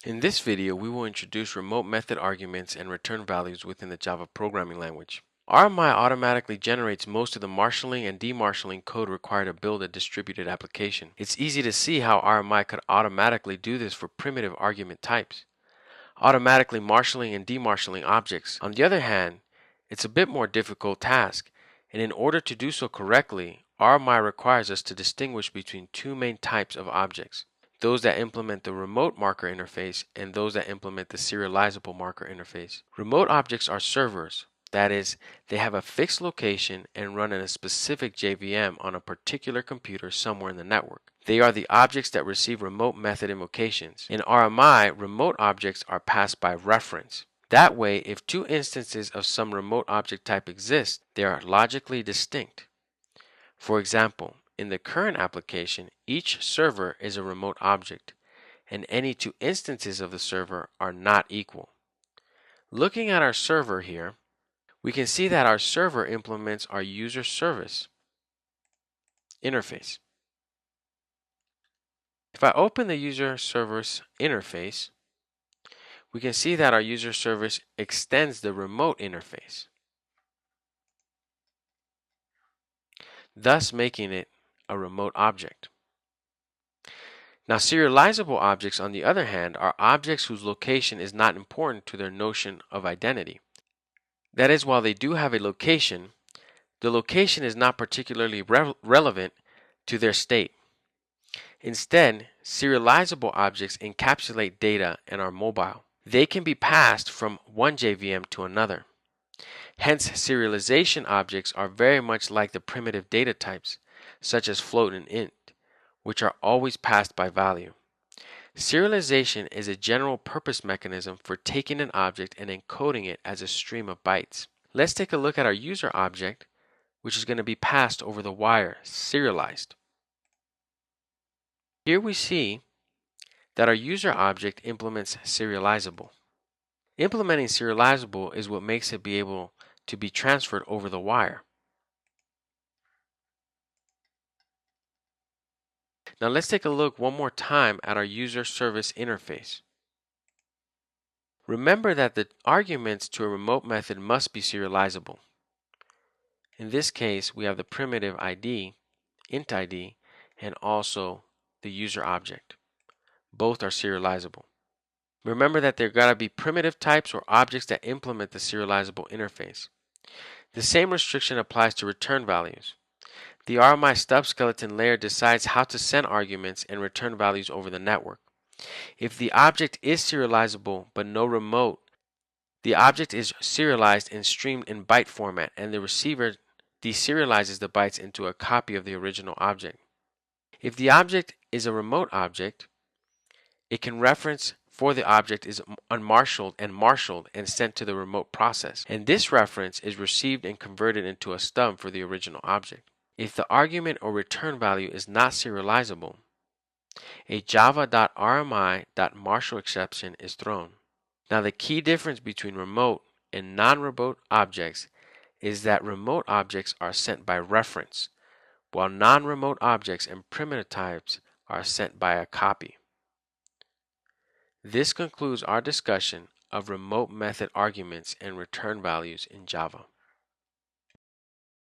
In this video, we will introduce remote method arguments and return values within the Java programming language. RMI automatically generates most of the marshalling and demarshalling code required to build a distributed application. It's easy to see how RMI could automatically do this for primitive argument types, automatically marshalling and demarshalling objects. On the other hand, it's a bit more difficult task, and in order to do so correctly, RMI requires us to distinguish between two main types of objects: those that implement the remote marker interface and those that implement the serializable marker interface. Remote objects are servers. That is, they have a fixed location and run in a specific JVM on a particular computer somewhere in the network. They are the objects that receive remote method invocations. In RMI, remote objects are passed by reference. That way, if two instances of some remote object type exist, they are logically distinct. For example, in the current application, each server is a remote object, and any two instances of the server are not equal. Looking at our server here, we can see that our server implements our user service interface. If I open the user service interface, we can see that our user service extends the remote interface, thus making it a remote object. Now, serializable objects, on the other hand, are objects whose location is not important to their notion of identity. That is, while they do have a location, the location is not particularly relevant to their state. Instead, serializable objects encapsulate data and are mobile. They can be passed from one JVM to another. Hence, serialization objects are very much like the primitive data types, such as float and int, which are always passed by value. Serialization is a general purpose mechanism for taking an object and encoding it as a stream of bytes. Let's take a look at our user object, which is going to be passed over the wire, serialized. Here we see that our user object implements serializable. Implementing serializable is what makes it be able to be transferred over the wire. Now let's take a look one more time at our user service interface. Remember that the arguments to a remote method must be serializable. In this case, we have the primitive ID, int ID, and also the user object. Both are serializable. Remember that there gotta be primitive types or objects that implement the serializable interface. The same restriction applies to return values. The RMI stub skeleton layer decides how to send arguments and return values over the network. If the object is serializable but no remote, the object is serialized and streamed in byte format, and the receiver deserializes the bytes into a copy of the original object. If the object is a remote object, it can reference for the object is unmarshaled and marshaled and sent to the remote process, and this reference is received and converted into a stub for the original object. If the argument or return value is not serializable, a java.rmi.marshal exception is thrown. Now, the key difference between remote and non-remote objects is that remote objects are sent by reference, while non-remote objects and primitive types are sent by a copy. This concludes our discussion of remote method arguments and return values in Java.